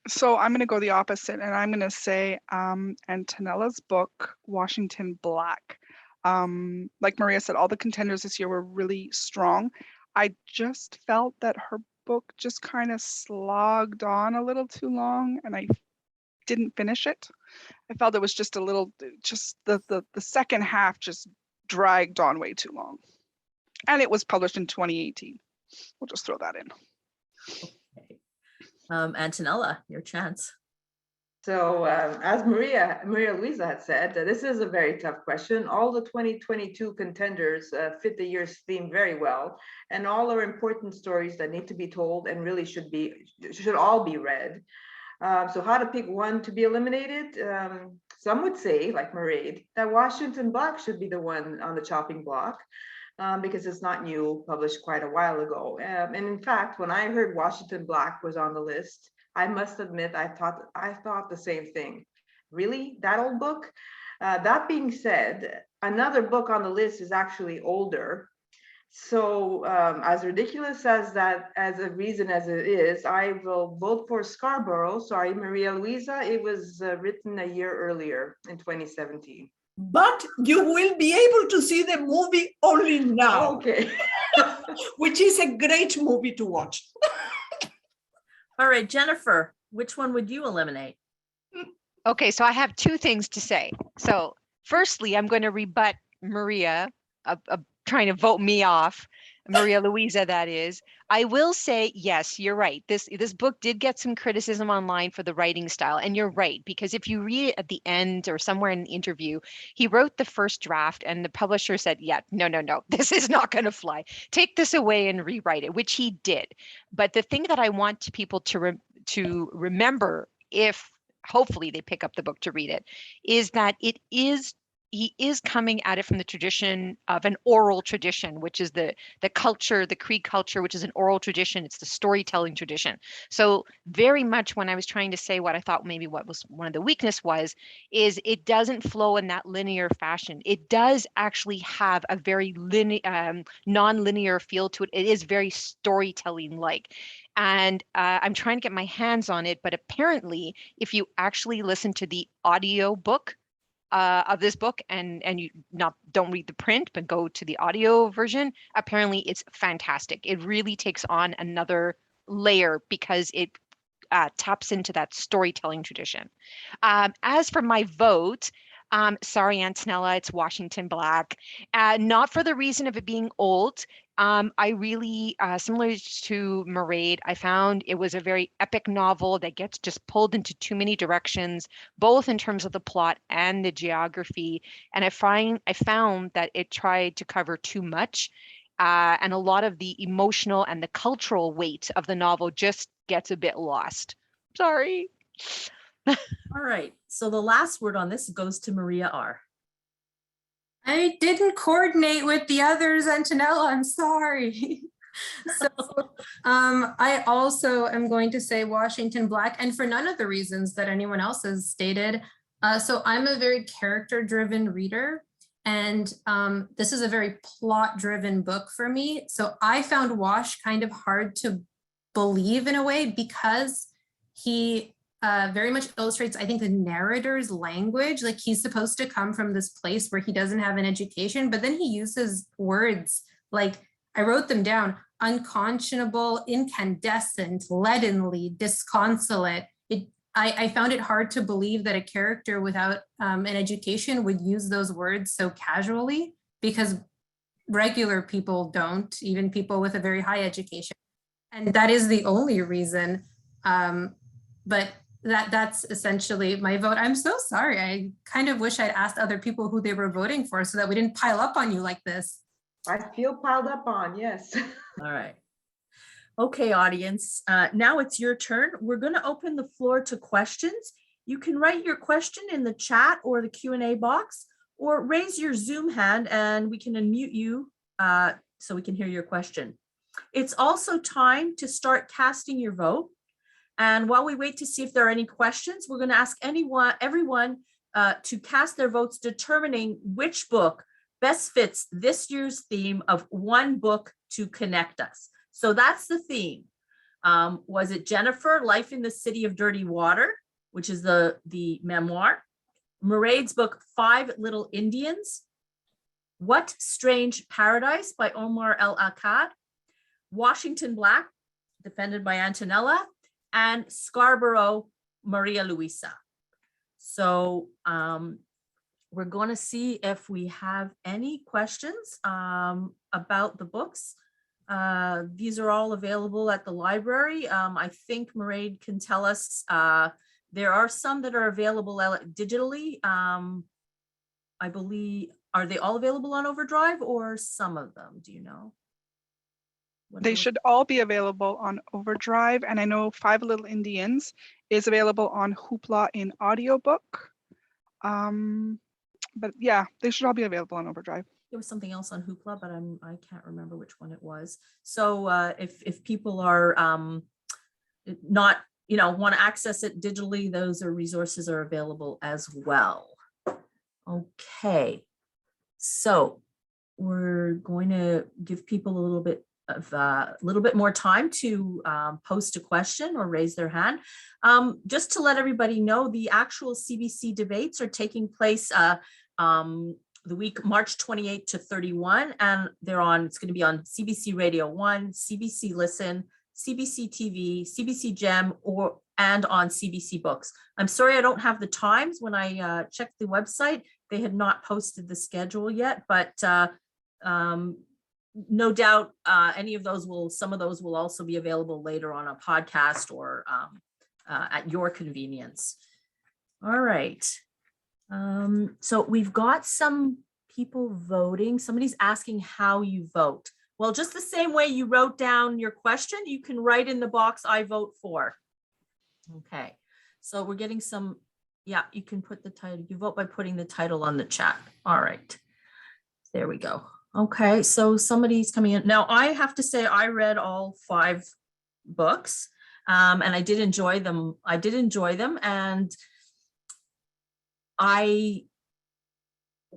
So I'm going to go the opposite, and I'm going to say Antonella's book, Washington Black. Like Maria said, all the contenders this year were really strong. I just felt that her book just kind of slogged on a little too long, and I didn't finish it. I felt it was just a little, just the second half just dragged on way too long. And it was published in 2018. We'll just throw that in. Okay. Antonella, your chance. So as Maria Luisa had said, this is a very tough question. All the 2022 contenders fit the year's theme very well, and all are important stories that need to be told and really should all be read. So how to pick one to be eliminated? Some would say, like Mairead, that Washington Black should be the one on the chopping block. Because it's not new, published quite a while ago. And in fact, when I heard Washington Black was on the list, I must admit, I thought the same thing. Really? That old book? That being said, another book on the list is actually older. So as ridiculous as a reason as it is, I will vote for Scarborough. Sorry, Maria Luisa. It was written a year earlier in 2017. But you will be able to see the movie only now. Okay. Which is a great movie to watch. All right, Jennifer, which one would you eliminate? Okay, so I have 2 things to say. So firstly, I'm going to rebut Maria trying to vote me off, Maria Luisa, that is. I will say, yes, you're right. This book did get some criticism online for the writing style. And you're right, because if you read it at the end or somewhere in the interview, he wrote the first draft and the publisher said, yeah, no, this is not going to fly. Take this away and rewrite it, which he did. But the thing that I want people to remember, if hopefully they pick up the book to read it, is that it is he is coming at it from the tradition of an oral tradition, which is the culture, the Cree culture, which is an oral tradition. It's the storytelling tradition. So very much when I was trying to say what I thought maybe what was one of the weakness was, is it doesn't flow in that linear fashion. It does actually have a very non-linear feel to it. It is very storytelling like. And I'm trying to get my hands on it, but apparently if you actually listen to the audio book of this book and you don't read the print but go to the audio version, apparently it's fantastic. It really takes on another layer because it taps into that storytelling tradition. As for my vote, sorry, Antonella, it's Washington Black. Not for the reason of it being old. I really, similar to Mairead, I found it was a very epic novel that gets just pulled into too many directions, both in terms of the plot and the geography. And I found that it tried to cover too much. And a lot of the emotional and the cultural weight of the novel just gets a bit lost. Sorry. All right, so the last word on this goes to Maria R. I didn't coordinate with the others, Antonella, I'm sorry. So I also am going to say Washington Black, and for none of the reasons that anyone else has stated. So I'm a very character-driven reader, and this is a very plot-driven book for me. So I found Wash kind of hard to believe in a way because he very much illustrates, I think, the narrator's language. Like he's supposed to come from this place where he doesn't have an education, but then he uses words like, I wrote them down, unconscionable, incandescent, leadenly, disconsolate. I found it hard to believe that a character without an education would use those words so casually, because regular people don't, even people with a very high education. And that is the only reason. But that's essentially my vote. I'm so sorry. I kind of wish I'd asked other people who they were voting for so that we didn't pile up on you like this. I feel piled up on, yes. All right. Okay, audience, now it's your turn. We're going to open the floor to questions. You can write your question in the chat or the Q&A box, or raise your Zoom hand and we can unmute you so we can hear your question. It's also time to start casting your vote. And while we wait to see if there are any questions, we're going to ask everyone to cast their votes, determining which book best fits this year's theme of one book to connect us. So that's the theme. Was it Jennifer, Life in the City of Dirty Water, which is the memoir? Mairead's book, Five Little Indians. What Strange Paradise by Omar El Akkad. Washington Black, defended by Antonella. And Scarborough, Maria Luisa. So we're going to see if we have any questions about the books. These are all available at the library. I think Mairead can tell us there are some that are available digitally. I believe, are they all available on Overdrive or some of them? Do you know? They should all be available on Overdrive, and I know Five Little Indians is available on Hoopla in audiobook. But yeah, they should all be available on Overdrive. There was something else on Hoopla, but I can't remember which one it was. So if people are not, want to access it digitally, those resources are available as well. Okay, so we're going to give people a little bit more time to post a question or raise their hand. Just to let everybody know, the actual CBC debates are taking place the week March 28 to 31, and it's going to be on CBC Radio 1, CBC Listen, CBC TV, CBC Gem, and on CBC Books. I'm sorry I don't have the times. When I checked the website, they had not posted the schedule yet, but no doubt some of those will also be available later on a podcast or at your convenience. All right. So we've got some people voting. Somebody's asking how you vote. Well, just the same way you wrote down your question, you can write in the box, I vote for. Okay. So we're getting some Yeah, you can put the title. You vote by putting the title on the chat. All right. There we go. Okay, so somebody's coming in. Now, I have to say I read all 5 books and I did enjoy them. And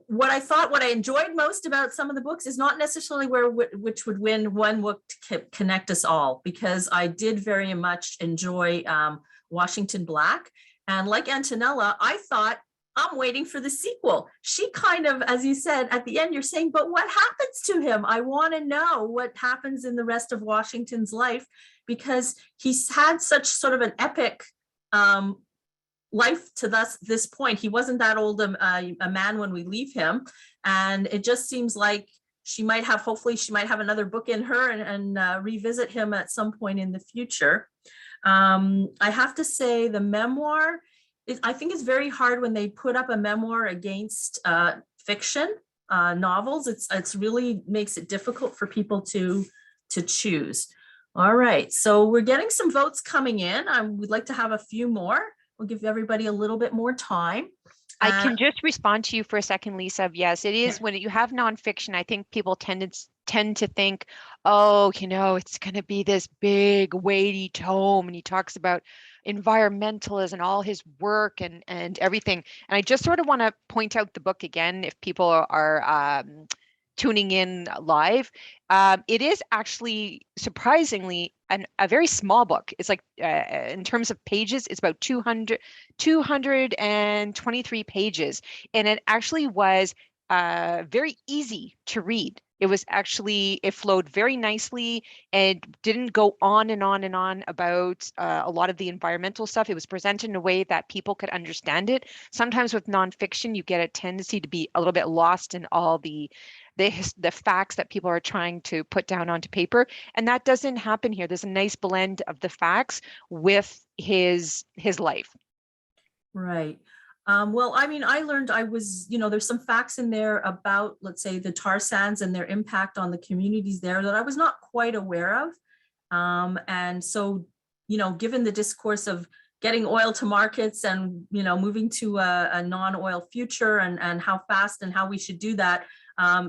what I enjoyed most about some of the books is not necessarily which would win one book to connect us all, because I did very much enjoy Washington Black. And like Antonella, I thought, I'm waiting for the sequel. She kind of, as you said, at the end, you're saying, but what happens to him? I want to know what happens in the rest of Washington's life, because he's had such sort of an epic life to this point. He wasn't that old a man when we leave him. And it just seems like hopefully she might have another book in her and revisit him at some point in the future. I have to say the memoir, I think it's very hard when they put up a memoir against fiction novels. It's really makes it difficult for people to choose. All right, so we're getting some votes coming in. We'd like to have a few more. We'll give everybody a little bit more time. I can just respond to you for a second, Lisa. Yes, it is. When you have nonfiction, I think people tend to think, oh, it's going to be this big, weighty tome. And he talks about environmentalism and all his work and everything. And I just sort of want to point out the book again, if people are tuning in live. It is actually surprisingly a very small book. It's like in terms of pages, it's about 223 pages. And it actually was very easy to read. It flowed very nicely and didn't go on and on and on about a lot of the environmental stuff. It was presented in a way that people could understand it. Sometimes with nonfiction, you get a tendency to be a little bit lost in all the facts that people are trying to put down onto paper. And that doesn't happen here. There's a nice blend of the facts with his life. Right. Well, I mean, I learned there's some facts in there about, let's say, the tar sands and their impact on the communities there that I was not quite aware of. And so, given the discourse of getting oil to markets and, moving to a non-oil future and how fast and how we should do that,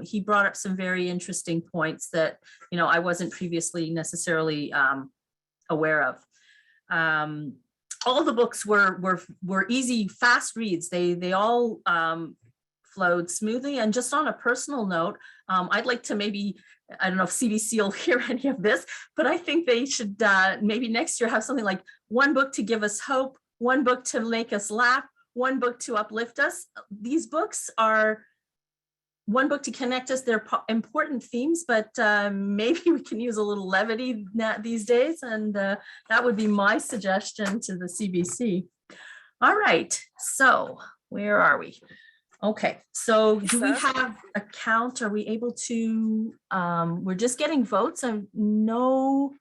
he brought up some very interesting points that, I wasn't previously necessarily aware of. All the books were easy, fast reads. They all flowed smoothly. And just on a personal note, I'd like to maybe, I don't know if CBC will hear any of this, but I think they should maybe next year have something like one book to give us hope, one book to make us laugh, one book to uplift us. These books are one book to connect us. They're important themes, but maybe we can use a little levity these days. And that would be my suggestion to the CBC. All right, so where are we? Okay, so do we have a count? Are we able to, we're just getting votes. I know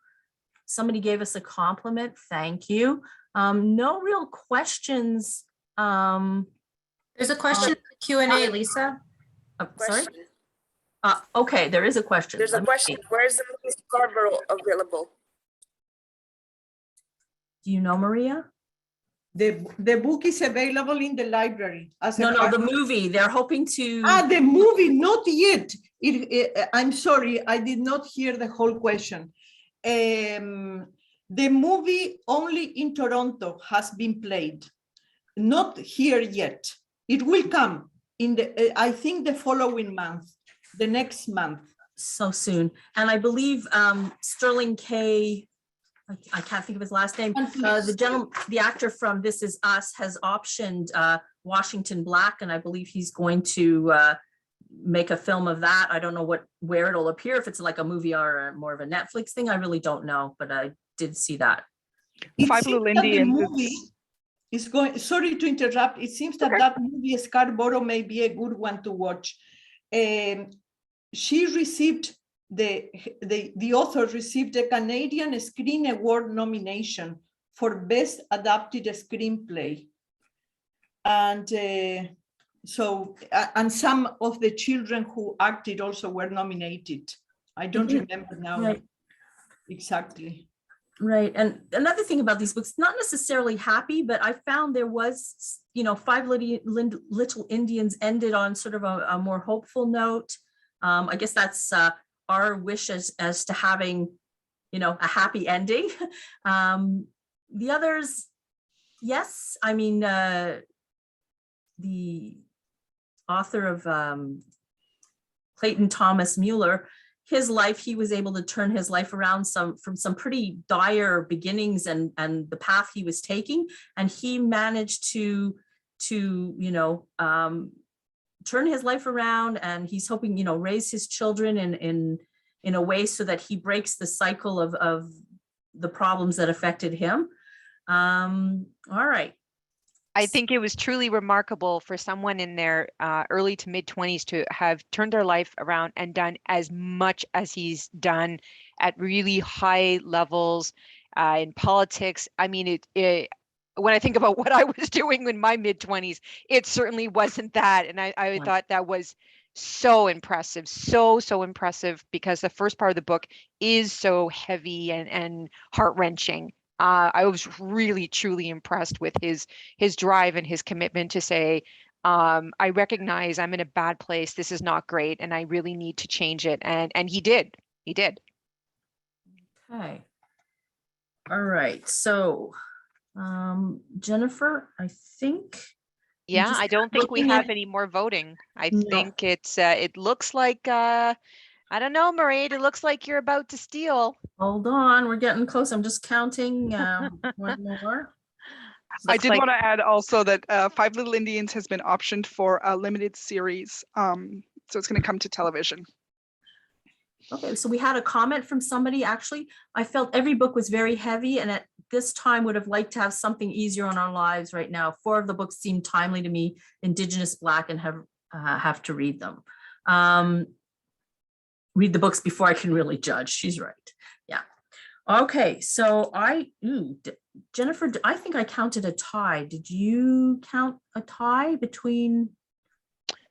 somebody gave us a compliment. Thank you. No real questions. There's a question in the Q&A, Lisa. Sorry? Okay, there is a question. There's a question. Where is the movie Scarborough available? Do you know, Maria? The book is available in the library. No, the movie. They're hoping to. The movie, not yet. I'm sorry, I did not hear the whole question. The movie only in Toronto has been played, not here yet. It will come in I think the following month, the next month. So soon. And I believe Sterling K, I can't think of his last name. The actor from This Is Us has optioned Washington Black, and I believe he's going to make a film of that. I don't know where it'll appear, if it's like a movie or more of a Netflix thing. I really don't know, but I did see that. Five Little Indians. It's going. Sorry to interrupt. It seems that that movie Scarborough may be a good one to watch. She received the author received a Canadian Screen Award nomination for Best Adapted Screenplay, and and some of the children who acted also were nominated. I don't remember now exactly. Right. And another thing about these books, not necessarily happy, but I found there was, Five Little Indians ended on sort of a more hopeful note. I guess that's our wish as to having, a happy ending. The others, yes, I mean, the author of Clayton Thomas-Müller, his life, he was able to turn his life around from some pretty dire beginnings and the path he was taking. And he managed to turn his life around, and he's hoping, raise his children in a way so that he breaks the cycle of the problems that affected him. All right. I think it was truly remarkable for someone in their early to mid 20s to have turned their life around and done as much as he's done at really high levels in politics. I mean, when I think about what I was doing in my mid 20s, it certainly wasn't that. And I thought that was so impressive, so impressive, because the first part of the book is so heavy and heart-wrenching. I was really, truly impressed with his drive and his commitment to say, I recognize I'm in a bad place. This is not great, and I really need to change it. And he did. He did. Okay. All right. So, Jennifer, I think. Yeah, I don't think we have at... any more voting. I No. think it looks like, I don't know, Mairead, it looks like you're about to steal. Hold on, we're getting close. I'm just counting one more. I did want to add also that Five Little Indians has been optioned for a limited series. So it's going to come to television. Okay, so we had a comment from somebody. Actually, I felt every book was very heavy, and at this time would have liked to have something easier on our lives right now. 4 of the books seem timely to me, Indigenous, Black, and have to read them. Read the books before I can really judge. She's right. Yeah. Okay, so Jennifer, I think I counted a tie. Did you count a tie between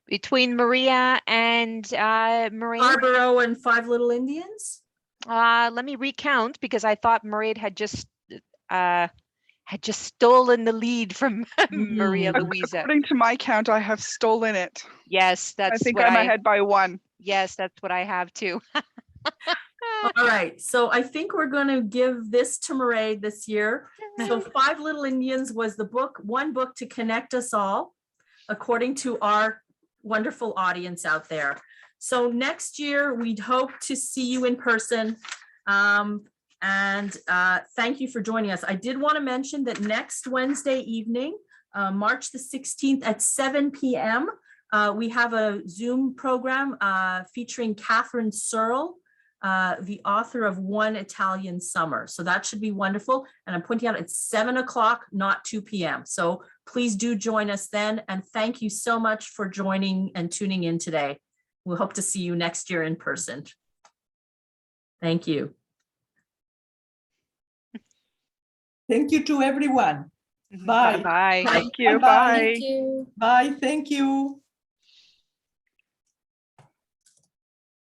Maria and Mairead? Scarborough and Five Little Indians? Let me recount, because I thought Mairead had just stolen the lead from Maria Luisa. According to my count, I have stolen it. Yes, that's I think what I'm ahead by 1. Yes, that's what I have too. All right, so I think we're going to give this to Mairead this year. So Five Little Indians was one book to connect us all, according to our wonderful audience out there. So next year, we'd hope to see you in person. And thank you for joining us. I did want to mention that next Wednesday evening, March the 16th at 7 p.m., we have a Zoom program featuring Katherine, the author of One Italian Summer. So that should be wonderful. And I'm pointing out it's 7 o'clock, not 2 p.m. So please do join us then. And thank you so much for joining and tuning in today. We hope to see you next year in person. Thank you. Thank you to everyone. Bye. Bye. Thank you. Bye. Bye. Thank you. Bye. Thank you.